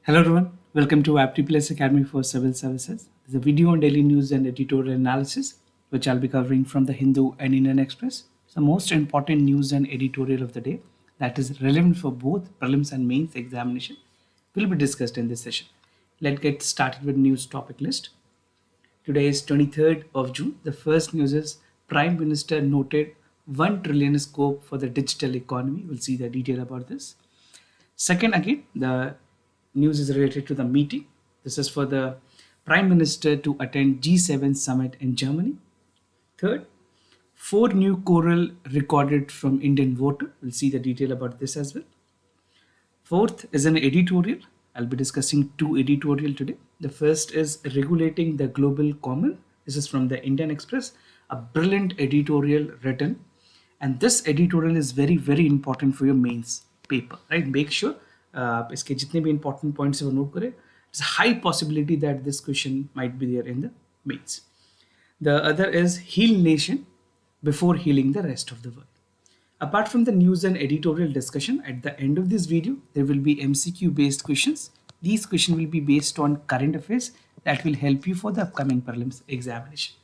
Hello everyone, welcome to Apti Plus Academy for Civil Services. This is a video on daily news and editorial analysis, which I'll be covering from the Hindu and Indian Express. It's the most important news and editorial of the day that is relevant for both prelims and mains examination will be discussed in this session. Let's get started with news topic list. Today is 23rd of June. The first news is Prime Minister noted 1 trillion scope for the digital economy. We'll see the detail about this. Second, again, the news is related to the meeting. This is for the Prime Minister to attend G7 summit in Germany. Third, 4 new coral recorded from Indian voter. We'll see the detail about this as well. Fourth is an editorial. I'll be discussing 2 editorial today. The first is regulating the global common. This is from the Indian Express, a brilliant editorial written. And this editorial is very, very important for your mains paper, right? Make sure इसके जितने भी important points है वो note करें. It's a high possibility that this question might be there in the mains. The other is heal nation before healing the rest of the world. Apart from the news and editorial discussion, at the end of this video, there will be MCQ based questions. These questions will be based on current affairs that will help you for the upcoming prelims examination.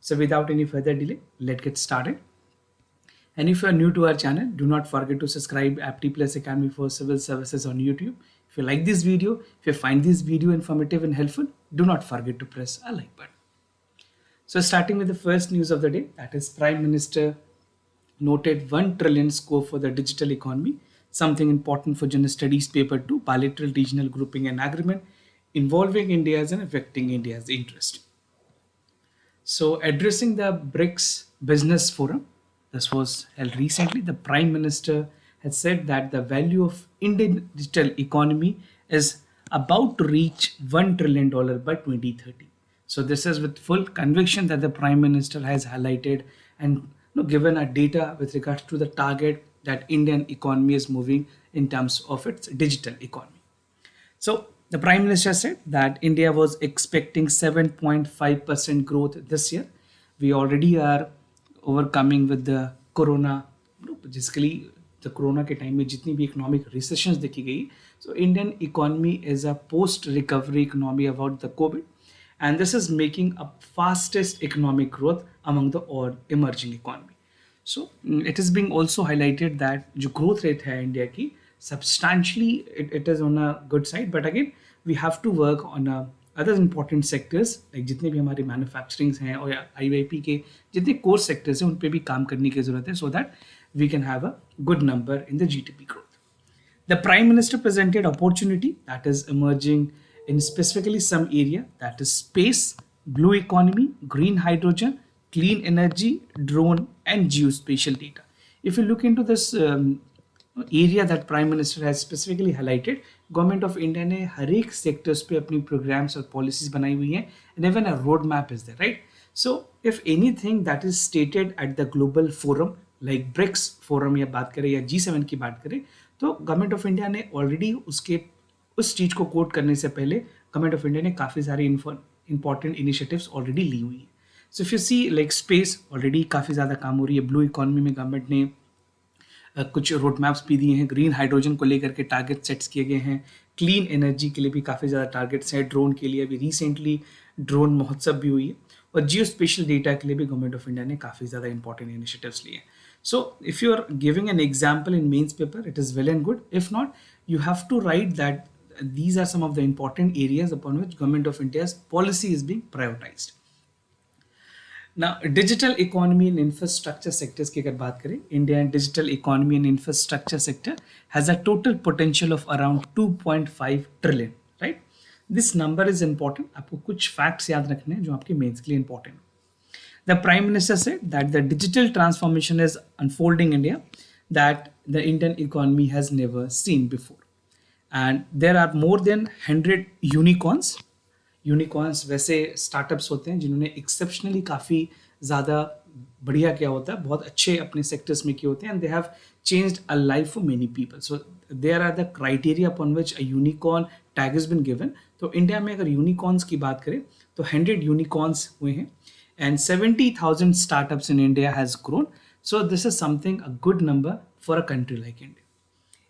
So without any further delay, let's get started. And if you are new to our channel, do not forget to subscribe Apti Plus Academy for Civil Services on YouTube. If you like this video, if you find this video informative and helpful, do not forget to press a like button. So starting with the first news of the day, that is Prime Minister noted 1 trillion scope for the digital economy, something important for General Studies Paper 2, bilateral regional grouping and agreement involving India's and affecting India's interest. So addressing the BRICS Business Forum, this was held recently, the Prime Minister had said that the value of Indian digital economy is about to reach $1 trillion by 2030. So this is with full conviction that the Prime Minister has highlighted and given a data with regards to the target that Indian economy is moving in terms of its digital economy. So the Prime Minister said that India was expecting 7.5% growth this year. We already are overcoming with the corona, basically the corona के time में जितनी भी economic recessions देखी गई, so Indian economy is a post-recovery economy about the COVID, and this is making a fastest economic growth among the all emerging economy. So it is being also highlighted that जो growth rate है India की substantially it is on a good side, but again we have to work on other important sectors like जितने भी हमारे मैन्युफैक्चरिंग्स हैं और IYP के जितने कोर सेक्टर्स हैं उन पे भी काम करने की ज़रूरत है so that we can have a good number in the GDP growth. The Prime Minister presented opportunity that is emerging in specifically some area, that is space, blue economy, green hydrogen, clean energy, drone and geospatial data. If you look into this area that Prime Minister has specifically highlighted, Government of India ने हर एक sectors पे अपनी programs और policies बनाई हुई हैं and even a roadmap is there, right? So if anything that is stated at the global forum like BRICS forum या बात करें या G7 की बात करें, तो Government of India ने already उस चीज़ को कोट करने से पहले Government of India ने काफ़ी सारी important initiatives already ली हुई हैं. So if you see like space already काफ़ी ज़्यादा काम हो रही है, blue economy में government ने कुछ रोड मैप्स भी दिए हैं, ग्रीन हाइड्रोजन को लेकर के टारगेट सेट्स किए गए हैं, क्लीन एनर्जी के लिए भी काफ़ी ज़्यादा टारगेट्स हैं, ड्रोन के लिए भी रिसेंटली ड्रोन महोत्सव भी हुई है और जियो स्पेशल डेटा के लिए भी गवर्नमेंट ऑफ इंडिया ने काफ़ी ज़्यादा इंपॉर्टेंट इनिशिएटिव्स लिए हैं. So if you are giving an example in mains paper it is well and good, if not you have to write that these are some of the important areas upon which government of India's policy is being prioritized. Now, digital economy and infrastructure sectors की अगर बात करें, Indian digital economy and infrastructure sector has a total potential of around 2.5 trillion, right? This number is important. आपको कुछ facts याद रखने हैं जो आपके mains के लिए important. The Prime Minister said that the digital transformation is unfolding in India that the Indian economy has never seen before. And there are more than 100 unicorns. Unicorns वैसे स्टार्टअप्स होते हैं जिन्होंने एक्सेप्शनली काफ़ी ज़्यादा बढ़िया किया होता है, बहुत अच्छे अपने सेक्टर्स में किए होते हैं, and they have changed a life for many people. So there are the criteria upon which a unicorn tag has been given. तो इंडिया में अगर यूनिकॉर्न्स की बात करें तो 100 यूनिकॉर्न्स हुए हैं and 70,000 startups in India has grown. So this is something a good number for a country like India.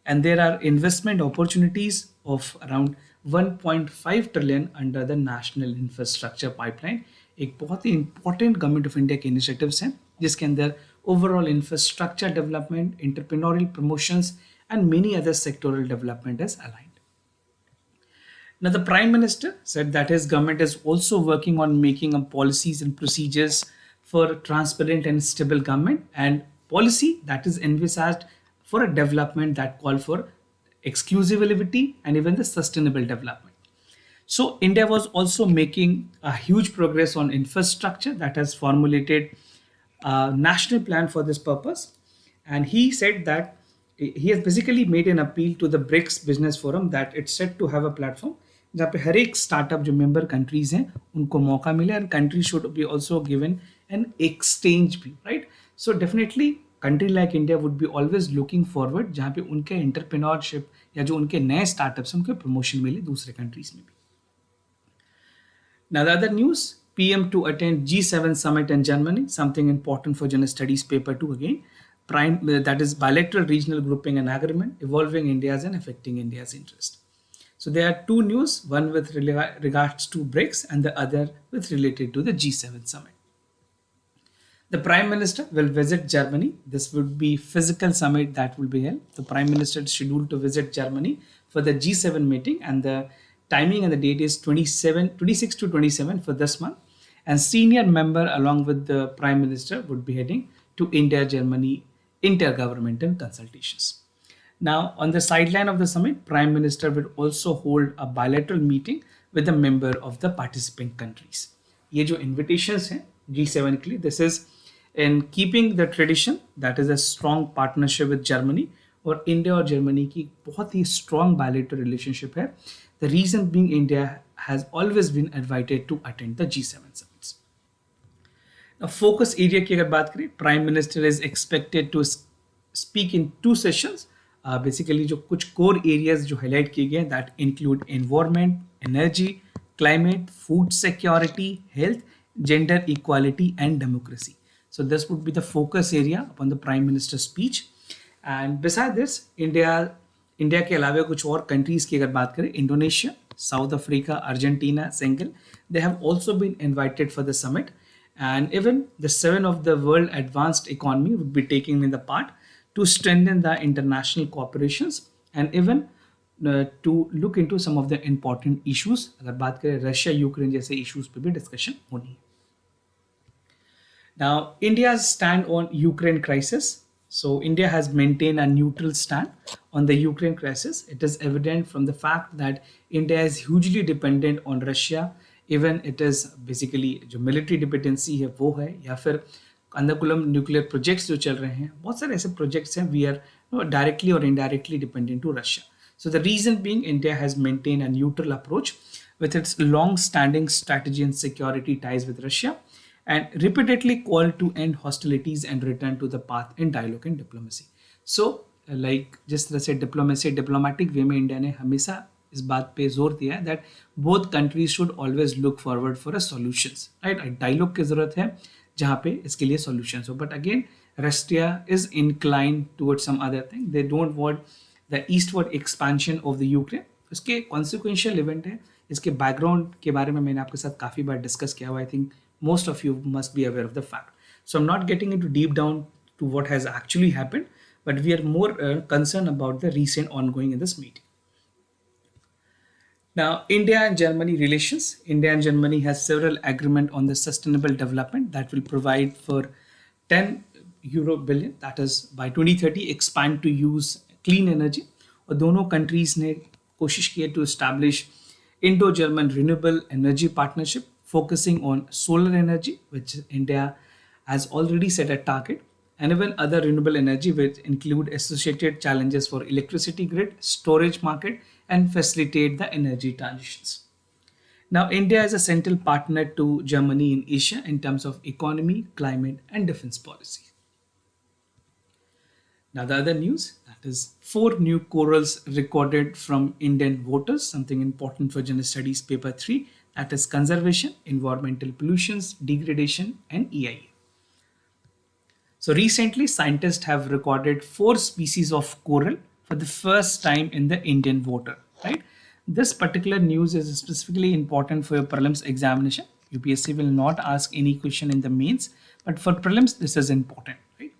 And there are investment opportunities of around 1.5 trillion under the national infrastructure pipeline. एक बहुत ही important government of India के initiatives हैं जिसके अंदर overall infrastructure development, entrepreneurial promotions and many other sectoral development is aligned. Now, the Prime Minister said that his government is also working on making up policies and procedures for transparent and stable government and policy that is envisaged for a development that call for exclusivity and even the sustainable development. So India was also making a huge progress on infrastructure that has formulated a national plan for this purpose. And he said that he has basically made an appeal to the BRICS Business Forum that it's set to have a platform जहाँ पे हर एक startup जो member countries हैं उनको मौका मिले and country should be also given an exchange भी, right. So definitely country like India would be always looking forward जहाँ पे उनके एंटरप्रेन्योरशिप या जो उनके नए स्टार्टअप्स हैं उनके प्रमोशन मिले दूसरे कंट्रीज में भी. Now the other news, PM to attend G7 summit in Germany, something important for General Studies paper 2 again. That is bilateral regional grouping and agreement, evolving India's and affecting India's interest. So there are two news, one with regards to BRICS and the other with related to the G7 summit. The Prime Minister will visit Germany. This would be physical summit that will be held. The Prime Minister is scheduled to visit Germany for the G7 meeting and the timing and the date is 26 to 27 for this month. And senior member along with the Prime Minister would be heading to India-Germany intergovernmental consultations. Now, on the sideline of the summit, Prime Minister will also hold a bilateral meeting with a member of the participant countries. ये जो invitations हैं G7 के लिए, this is in keeping the tradition that is a strong partnership with Germany और India और Germany की बहुत ही strong bilateral relationship है. The reason being India has always been invited to attend the G7 summits. Now, focus area की अगर बात करें, Prime Minister is expected to speak in two sessions. Basically जो कुछ कोर एरियाज जो highlight किए गए that include environment, energy, climate, food security, health, gender equality and democracy. So this would be the focus area upon the prime minister speech. And beside this India के अलावा कुछ और countries की अगर बात करें, Indonesia, South Africa, Argentina, Senegal, they have also been invited for the summit. And even the 7 of the world advanced economy would be taking in the part to strengthen the international cooperations and even to look into some of the important issues. अगर बात करें Russia Ukraine जैसे issues पे भी discussion होनी है. Now, India's stand on Ukraine crisis. So, India has maintained a neutral stand on the Ukraine crisis. It is evident from the fact that India is hugely dependent on Russia. Even it is basically जो military dependency है वो है, या फिर अंदकुलम nuclear projects जो चल रहे हैं, बहुत सारे ऐसे प्रोजेक्ट्स हैं वी आर डायरेक्टली और indirectly dependent to Russia. So the reason being India has maintain a neutral approach with its long-standing strategy and security ties with Russia, and repeatedly called to end hostilities and return to the path in dialogue and diplomacy. So, like जिस तरह से diplomatic way में India ने हमेशा इस बात पे जोर दिया है that both countries should always look forward for a solutions, right. Dialogue की जरूरत है जहाँ पे इसके लिए सॉल्यूशंस हो. But again Russia is incline towards some other thing. They don't want the eastward expansion of the Ukraine. इसके consequential event है. इसके बैकग्राउंड के बारे में मैंने आपके साथ काफ़ी बार डिस्कस किया हुआ. I think most of you must be aware of the fact. So I'm not getting into deep down to what has actually happened, but we are more concerned about the recent ongoing in this meeting. Now, India and Germany relations. India and Germany has several agreement on the sustainable development that will provide for 10 euro billion, that is by 2030 expand to use clean energy. और दोनों countries ने कोशिश की है to establish Indo-German renewable energy partnership focusing on solar energy, which India has already set a target, and even other renewable energy which include associated challenges for electricity grid, storage market, and facilitate the energy transitions. Now, India is a central partner to Germany in Asia in terms of economy, climate, and defense policy. Now, the other news, that is 4 new corals recorded from Indian voters, something important for General Studies paper 3, that is conservation, environmental pollutions, degradation, and EIA. So recently, scientists have recorded 4 species of coral for the first time in the Indian water, right? This particular news is specifically important for your prelims examination. UPSC will not ask any question in the mains, but for prelims, this is important, right?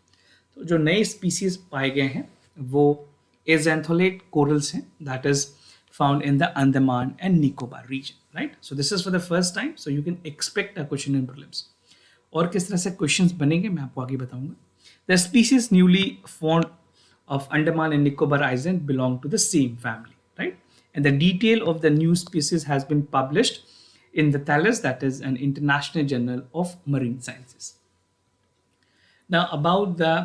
तो जो नए species पाए गए हैं वो azantholate corals हैं, that is found in the Andaman and Nicobar region, right? So this is for the first time, so you can expect a question in prelims. और किस तरह से क्वेश्चंस बनेंगे मैं आपको आगे बताऊंगा. The species newly found of Andaman and Nicobar Island belong to the same family, right? And the detail of the new species has been published in the Thales, that is an international journal of marine sciences. Now about the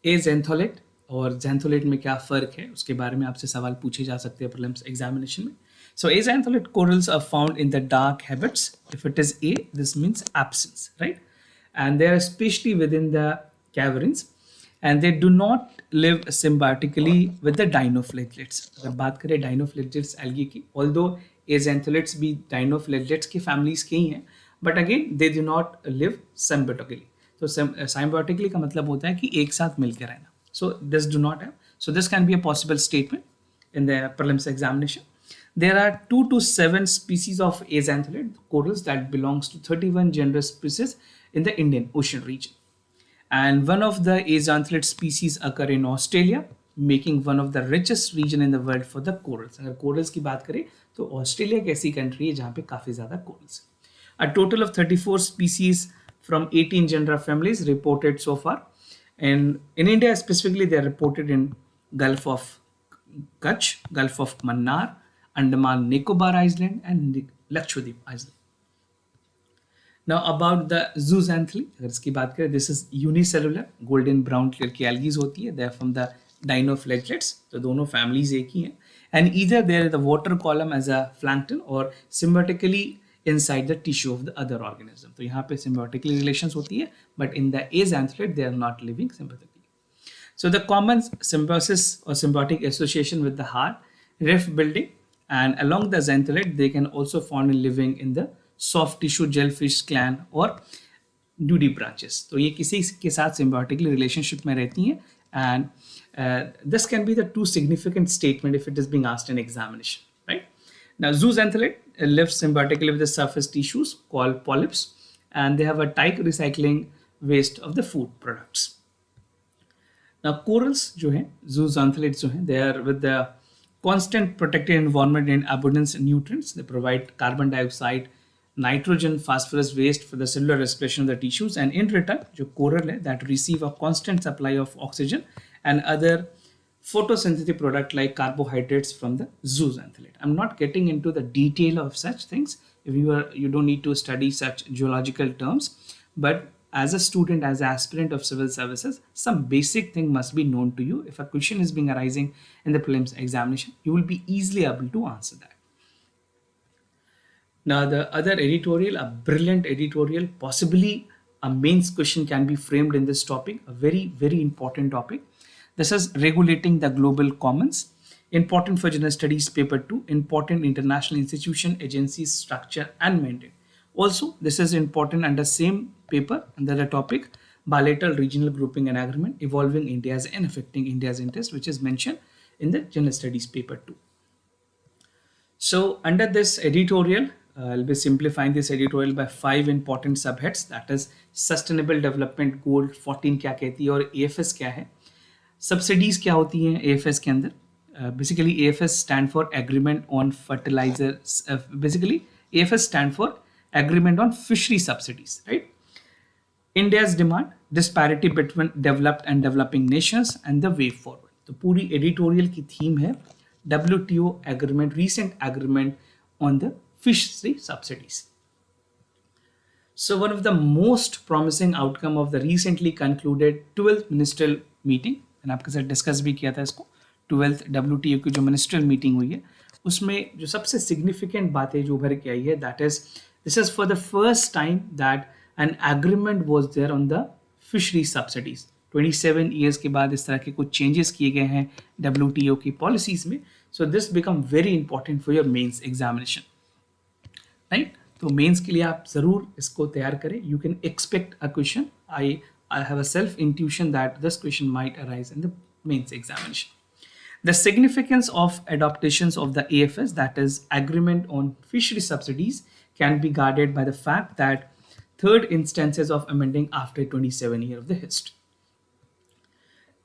azantholate और xantholate में क्या फ़र्क है उसके बारे में आपसे सवाल पूछे जा सकते हैं prelims examination में. So azantholate corals are found in the dark habits. If it is A, this means absence, right? And they are especially within the caverns, and they do not live symbiotically with the dinoflagellates. अगर बात करें dinoflagellates algae की, although azantholates भी dinoflagellates की families के ही हैं, but again they do not live symbiotically. तो symbiotically का मतलब होता है कि एक साथ मिलकर रहना. So this do not have. So this can be a possible statement in the prelims examination. There are 2 to 7 species of azantholate corals that belongs to 31 genera species in the Indian Ocean region. And one of the azantholate species occur in Australia, making one of the richest region in the world for the corals. अगर corals की बात करें तो Australia एक ऐसी country है जहाँ पे काफ़ी ज़्यादा corals. A total of 34 species from 18 genera families reported so far. And in India specifically, they are reported in Gulf of Kutch, Gulf of Mannar, Andaman Nicobar Island, and Lakshadweep Island. Now about the zooxanthellae, अगर इसकी बात करें, this is unicellular, golden brown color की algae होती है, they are from the dinoflagellates, तो दोनों families एक ही हैं, and either they are the water column as a plankton or symbiotically inside the tissue of the other organism. तो यहाँ पे symbiotically relations होती है, but in the azantholate they are not living symbiotically. So the common symbiosis or symbiotic association with the heart, rift building, and along the xanthellate they can also found in living in the soft tissue jellyfish clan or nudie branches. तो ये किसी के साथ symbiotically relationship में रहती हैं, and this can be the 2 significant statement if it is being asked in examination, right? Now zooxanthellae lives symbiotically with the surface tissues called polyps, and they have a tight recycling waste of the food products. Now corals जो हैं, zooxanthellates जो हैं, they are with the constant protected environment and abundance nutrients. They provide carbon dioxide, nitrogen, phosphorus waste for the cellular respiration of the tissues, and in return जो coral है that receive a constant supply of oxygen and other photosynthetic product like carbohydrates from the zooxanthellae. I'm not getting into the detail of such things. If you don't need to study such geological terms, but as a student, as an aspirant of civil services, some basic thing must be known to you. If a question is being arising in the prelims examination, you will be easily able to answer that. Now the other editorial, a brilliant editorial, possibly a mains question can be framed in this topic, a very, very important topic. This is regulating the global commons, important for general studies paper 2, important international institution, agencies, structure and mandate. Also, this is important under same paper under the topic bilateral regional grouping and agreement evolving India's and affecting India's interest, which is mentioned in the general studies paper 2. So under this editorial, I'll be simplifying this editorial by 5 important subheads, that is sustainable development goal 14 क्या कहती है और AFS क्या है, subsidies क्या होती हैं AFS के अंदर. Basically AFS stand for agreement on fertilizer, basically AFS stand for agreement on fishery subsidies, right? India's demand, disparity between developed and developing nations and the way forward. तो पूरी editorial की theme है WTO agreement, recent agreement on the fishery subsidies. So one of the most promising outcome of the recently concluded 12th ministerial meeting, मैंने आपके साथ discuss भी किया था इसको, 12th WTO की जो मिनिस्ट्रियल मीटिंग हुई है उसमें जो सबसे सिग्निफिकेंट बातें जो उभर के आई है, that is this is for the first time that an agreement was there on the fishery subsidies. 27 years के बाद इस तरह के कुछ चेंजेस किए गए हैं WTO की पॉलिसीज में. So this become very important for your mains examination, right? तो मेंस के लिए आप ज़रूर इसको तैयार करें. You can expect a question. I I have a self intuition that this question might arise in the mains examination. The significance of adaptations of the AFS, that is Agreement on Fishery Subsidies, can be guarded by the fact that third instances of amending after 27 years of the history.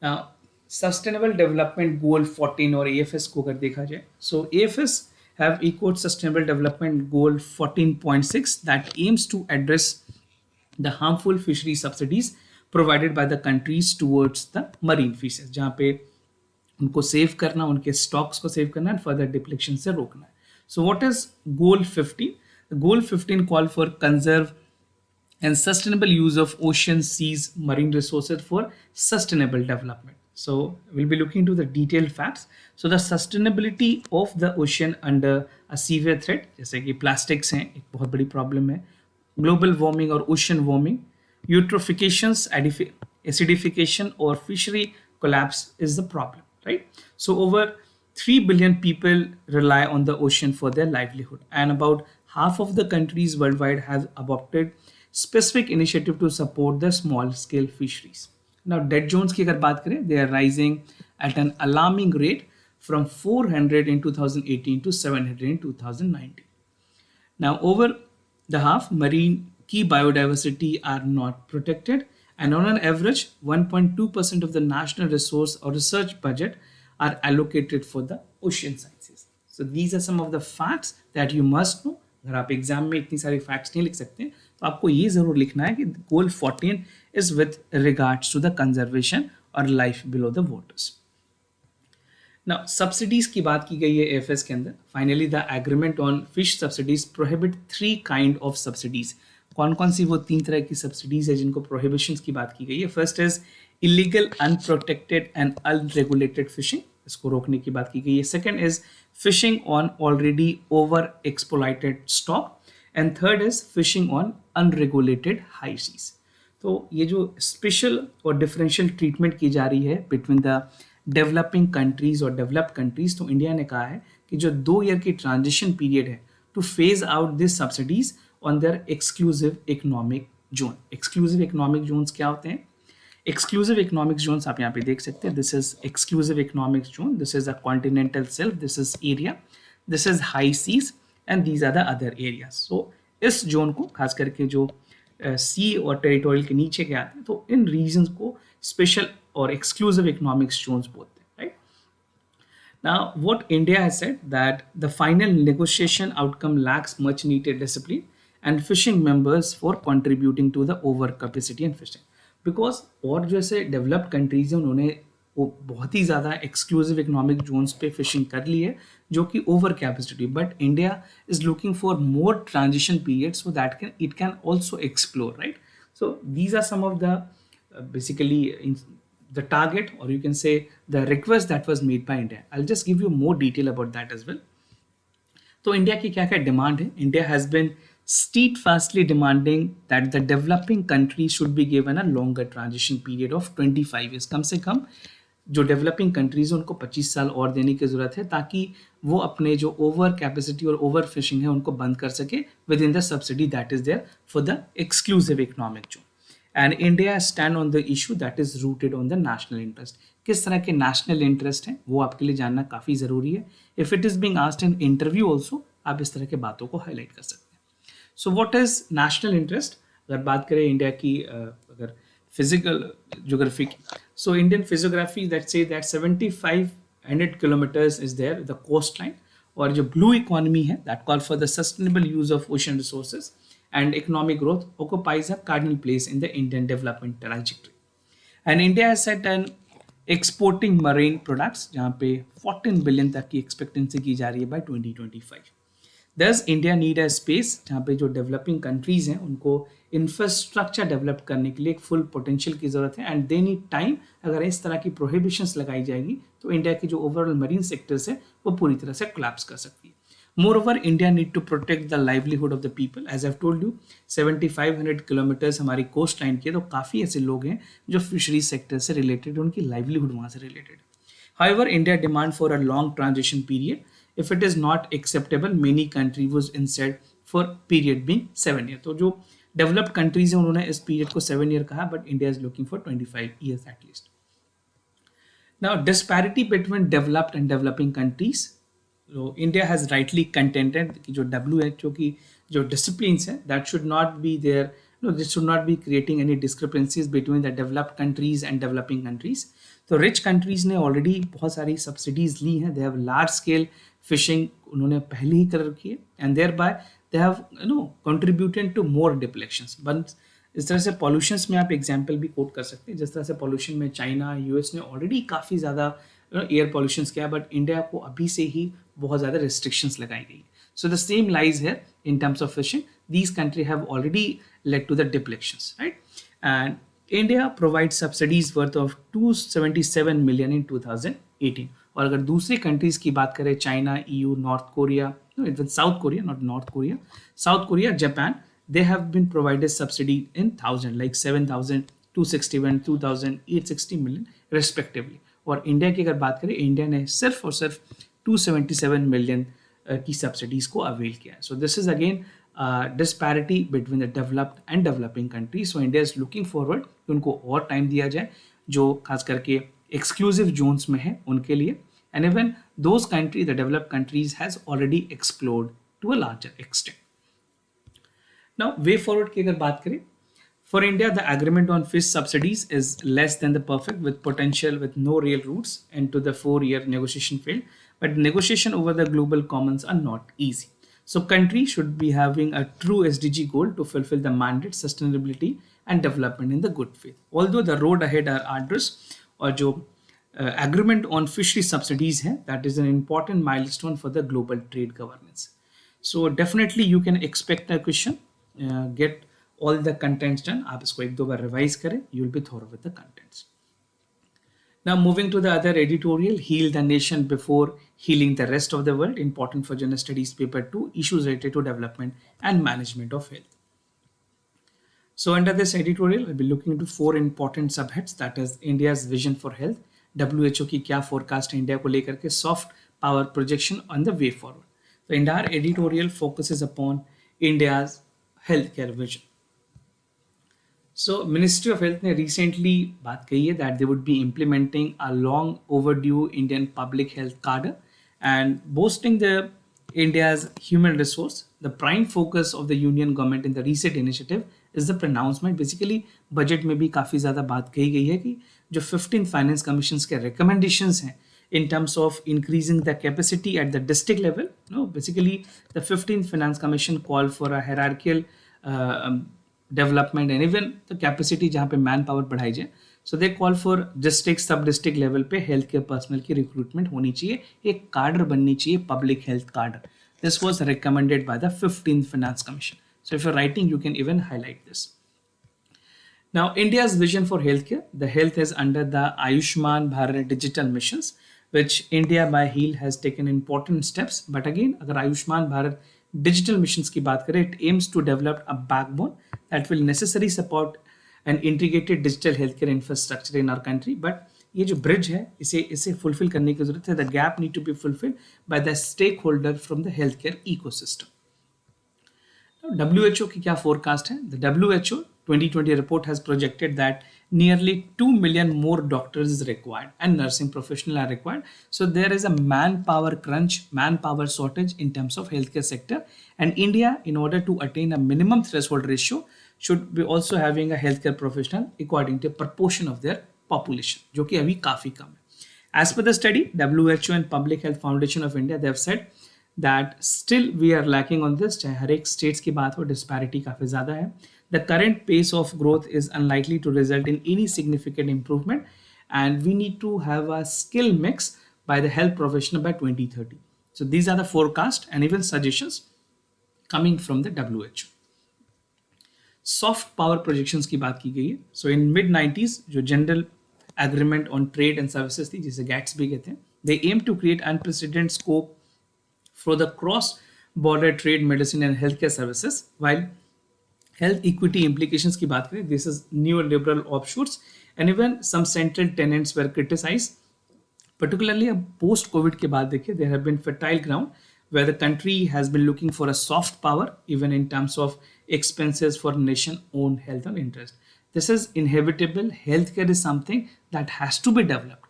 Now, Sustainable Development Goal 14 or AFS को अगर देखा जाए, so AFS have echoed Sustainable Development Goal 14.6 that aims to address the harmful fishery subsidies provided by the countries towards the marine fishes, जहाँ पे उनको save करना, उनके stocks को सेव करना एंड फर्दर डिप्लेशन से रोकना है. सो what is goal 15? Goal 15 call for conserve and sustainable use of ocean, seas, marine resources for sustainable development. So we'll be looking into the detailed facts. So the sustainability of the ocean under a severe threat, जैसे कि plastics हैं एक बहुत बड़ी problem है, global warming और ocean warming, eutrophications, acidification or fishery collapse is the problem, right? So over 3 billion people rely on the ocean for their livelihood, and about half of the countries worldwide have adopted specific initiative to support the small scale fisheries. Now dead zones की अगर बात करें, they are rising at an alarming rate from 400 in 2018 to 700 in 2019. Now over the half marine key biodiversity are not protected, and on an average 1.2% of the national resource or research budget are allocated for the ocean sciences. So these are some of the facts that you must know. अगर आप exam में इतनी सारी facts नहीं लिख सकते तो आपको ये जरूर लिखना है कि goal 14 is with regards to the conservation और life below the waters. Now subsidies की बात की गई है एफएस के अंदर. Finally the agreement on fish subsidies prohibit 3 kind of subsidies. कौन कौन सी वो 3 तरह की सब्सिडीज है जिनको प्रोहिबिशंस की बात की गई है? First is illegal unprotected and unregulated fishing, इसको रोकने की बात की गई है. Second is fishing on already over exploited stock, and third is fishing on unregulated high seas. तो ये जो स्पेशल और डिफरेंशियल ट्रीटमेंट की जा रही है बिटवीन द डेवलपिंग कंट्रीज और डेवलप्ड कंट्रीज, तो इंडिया ने कहा है कि जो 2 ईयर की ट्रांजिशन पीरियड है two phase out this subsidies on their exclusive economic zone. Exclusive economic Jones क्या होते हैं? Exclusive economic zones आप यहाँ पे देख सकते हैं. This is exclusive economic zone. This is a continental shelf. This is area. This is high seas, and these are the other areas. So इस जोन को खास करके जो सी और टेरिटोरियल के नीचे के आते हैं, तो इन रीजन्स को स्पेशल और exclusive economic zones बोलते हैं, right? Now, what India has said that the final negotiation outcome lacks much needed discipline and fishing members for contributing to the overcapacity in fishing. Because और जैसे developed countries हैं उन्होंने वो बहुत ही ज़्यादा एक्सक्लूसिव इकोनॉमिक जोन्स पे fishing कर ली है जो कि over capacity, but India is looking for more transition period so that can it can also explore, right? So these are some of the basically the target और you can say the request that was made by India. I will just give you more detail about that as well. तो India की क्या क्या demand है? India has been steadfastly demanding that the developing countries should be given a longer transition period of 25 years. कम से कम जो developing countries हैं उनको 25 साल और देने की ज़रूरत है ताकि वो अपने जो ओवर कैपेसिटी और ओवर फिशिंग है उनको बंद कर सके within the subsidy that is there for the exclusive economic zone. And India stand on the issue that is rooted on the national interest. किस तरह के नेशनल इंटरेस्ट हैं वो आपके लिए जानना काफ़ी ज़रूरी है. If it is being asked in interview also आप इस तरह के बातों को हाईलाइट कर सकते हैं. So what is national interest? अगर बात करें इंडिया की अगर फिजिकल ज्योग्राफी की, so Indian physiography that say that 7500 kilometres is there the coastline. और जो ब्लू इकोनॉमी है that call for the sustainable use of ocean resources and economic growth occupies a cardinal place in the Indian development trajectory. And India has set an exporting marine products जहाँ पे 14 billion तक की expectancy की जा रही है bye 2025. दस India need a space जहाँ पे जो डेवलपिंग कंट्रीज हैं उनको इंफ्रास्ट्रक्चर डेवलप करने के लिए एक फुल पोटेंशियल की ज़रूरत है एंड दे नीड टाइम. अगर इस तरह की प्रोहिबिशंस लगाई जाएगी तो इंडिया की जो ओवरऑल मरीन सेक्टर्स है वो पूरी तरह से कोलैप्स कर सकती है. Moreover India need to protect the livelihood of the people. As I told you 7500 kilometres हमारी कोस्ट लाइन की है, तो काफ़ी ऐसे लोग हैं जो फिशरी सेक्टर से रिलेटेड, उनकी लाइवलीहुड वहाँ से related. However India demand for a long transition period. If it is not acceptable, many countries would instead for period being 7 years. तो जो डेवलप्ड कंट्रीज हैं उन्होंने इस पीरियड को 7 ईयर कहा, but India is looking for 25 years at least. Now, disparity between developed and developing countries. So, India has rightly contended कि जो WHO की जो disciplines हैं, that should not be there. No, this should not be creating any discrepancies between the developed countries and developing countries. तो rich countries ने already बहुत सारी subsidies ली हैं. They have large scale fishing उन्होंने पहले ही कर रखी है, and thereby they have contributed to more depletions. But इस तरह से पॉल्यूशंस में आप एग्जाम्पल भी कोट कर सकते हैं. जिस तरह से पॉल्यूशन में चाइना यूएस ने ऑलरेडी काफ़ी ज़्यादा एयर पॉल्यूशंस किया, बट इंडिया को अभी से ही बहुत ज़्यादा रिस्ट्रिक्शंस लगाई गई. सो द सेम लाइज है in terms of fishing. These country have already led to the depletions, right. And India provide subsidies worth of 277 million in 2018. और अगर दूसरी कंट्रीज की बात करें, China, EU, north Korea, south Korea, not north Korea, south Korea, Japan, they have been provided subsidy in thousand, like 7,261, 2,860 million respectively. और India की अगर बात करें, इंडिया ने सिर्फ और सिर्फ 277 million की सब्सिडीज को अवेल किया है. So this is again disparity between the developed and developing countries. So India is looking forward कि उनको और टाइम दिया जाए जो खास करके एक्सक्लूसिव जोन्स में है उनके लिए. And even those country, the developed countries has already explored to a larger extent. Now, way forward की अगर बात करें, for India, the agreement on fish subsidies is less than the perfect, with potential with no real roots, and to the 4-year negotiation failed. But negotiation over the global commons are not easy. So, country should be having a true SDG goal to fulfill the mandate, sustainability and development in the good faith. Although the road ahead are arduous, और जो agreement on fishery subsidies है, that is an important milestone for the global trade governance. So, definitely you can expect a question. Get all the contents done. आप इसको एक दो बार revise करें. You will be thorough with the contents. Now moving to the other editorial, heal the nation before healing the rest of the world. Important for General Studies paper 2, issues related to development and management of health. So under this editorial, we'll be looking into 4 important subheads. That is India's vision for health. WHO की क्या forecast है India को लेकर के, soft power projection on the way forward. So in our editorial focuses upon India's healthcare vision. So Ministry of Health ने recently बात कही है that they would be implementing a long overdue Indian public health cadre and boosting the India's human resource. The prime focus of the union government in the recent initiative is the pronouncement. Basically budget में भी काफ़ी ज़्यादा बात कही गई है कि जो 15th Finance Commissions के recommendations हैं in terms of increasing the capacity at the district level. No, basically the 15th Finance Commission called for a hierarchical development and even the capacity जहाँ पे man power बढ़ाई जाए. So they call for district, sub district level पे healthcare personnel की recruitment होनी चाहिए, एक cadre बननी चाहिए, public health cadre. This was recommended by the 15th Finance Commission. So if you're writing, you can even highlight this. Now India's vision for healthcare, the health is under the Ayushman Bharat digital missions, which India by HEAL has taken important steps. But again, अगर Ayushman Bharat digital missions की बात करें, it aims to develop a backbone that will necessarily support an integrated digital healthcare infrastructure in our country. But ये जो bridge है, इसे fulfil करने की जरूरत है. The gap need to be fulfilled by the stakeholder from the healthcare ecosystem. Now, WHO की क्या forecast है? The WHO 2020 report has projected that nearly 2 million more doctors is required and nursing professionals are required. So there is a manpower crunch, manpower shortage in terms of healthcare sector. And India, in order to attain a minimum threshold ratio, should be also having a healthcare professional according to proportion of their population, जो कि अभी काफी कम है. As per the study, WHO and Public Health Foundation of India, they have said that still we are lacking on this. चाहे हर एक states की बात हो, disparity काफी ज़्यादा है. The current pace of growth is unlikely to result in any significant improvement, and we need to have a skill mix by the health professional by 2030. So these are the forecasts and even suggestions coming from the WHO. Soft power projections की बात की गई है. So in mid-90s जो general agreement on trade and services थी, जिसे GATS भी कहते हैं, they aim to create unprecedented scope for the cross-border trade, medicine and healthcare services. While health equity implications की बात करें, this is neoliberal offshoots and even some central tenets were criticized. Particularly post-COVID के बाद देखिए, there have been fertile ground where the country has been looking for a soft power even in terms of expenses for nation own health and interest. This is inevitable. Healthcare is something that has to be developed.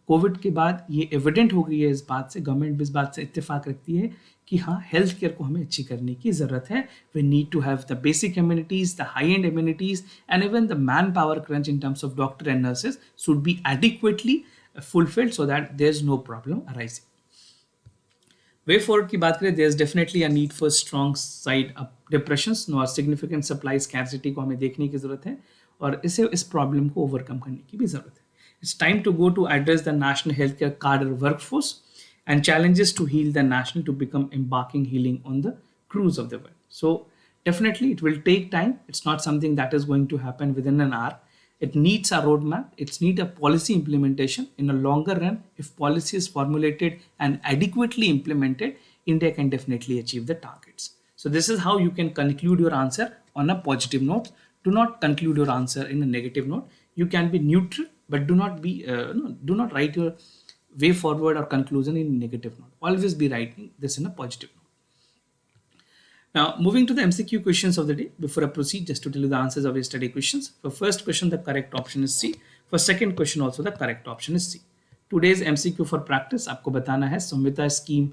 Covid के बाद ये evident हो गई है इस बात से, government भी इस बात से इत्तेफाक रखती है कि हाँ हेल्थ केयर को हमें अच्छी करने की ज़रूरत है. We need to have the basic immunities, the high end immunities, and even the manpower crunch in terms of doctor and nurses should be adequately fulfilled so that there's no problem arising. Way forward की बात करें, there's definitely a need for strong side up depressions और significant supply scarcity को हमें देखने की ज़रूरत है और इस प्रॉब्लम को ओवरकम करने की भी ज़रूरत है. It's time to go to address the national healthcare cadre workforce and challenges to heal the national to become embarking healing on the cruise of the world. So definitely it will take time. It's not something that is going to happen within an hour. It needs a roadmap. It needs a policy implementation. In a longer run, if policy is formulated and adequately implemented, India can definitely achieve the targets. So this is how you can conclude your answer on a positive note. Do not conclude your answer in a negative note. You can be neutral, but do not write your way forward or conclusion in a negative note. Always be writing this in a positive note. Now, moving to the MCQ questions of the day. Before I proceed, just to tell you the answers of yesterday questions. For first question, the correct option is C. For second question, also the correct option is C. Today's MCQ for practice, आपको बताना है संविदा scheme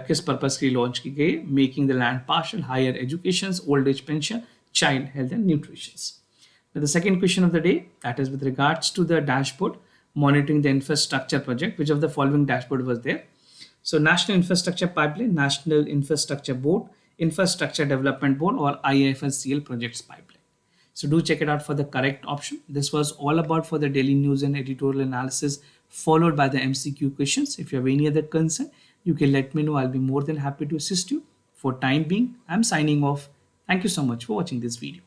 किस purpose के लिए launch की गई. Making the land partial, higher education, old age pension, child health and nutrition. The second question of the day, that is with regards to the dashboard monitoring the infrastructure project. Which of the following dashboard was there? So National Infrastructure Pipeline, National Infrastructure Board, Infrastructure Development Board, or IFSCL projects pipeline. So do check it out for the correct option. This was all about for the daily news and editorial analysis followed by the MCQ questions. If you have any other concern, you can let me know. I'll be more than happy to assist you. For time being, I'm signing off. Thank you so much for watching this video.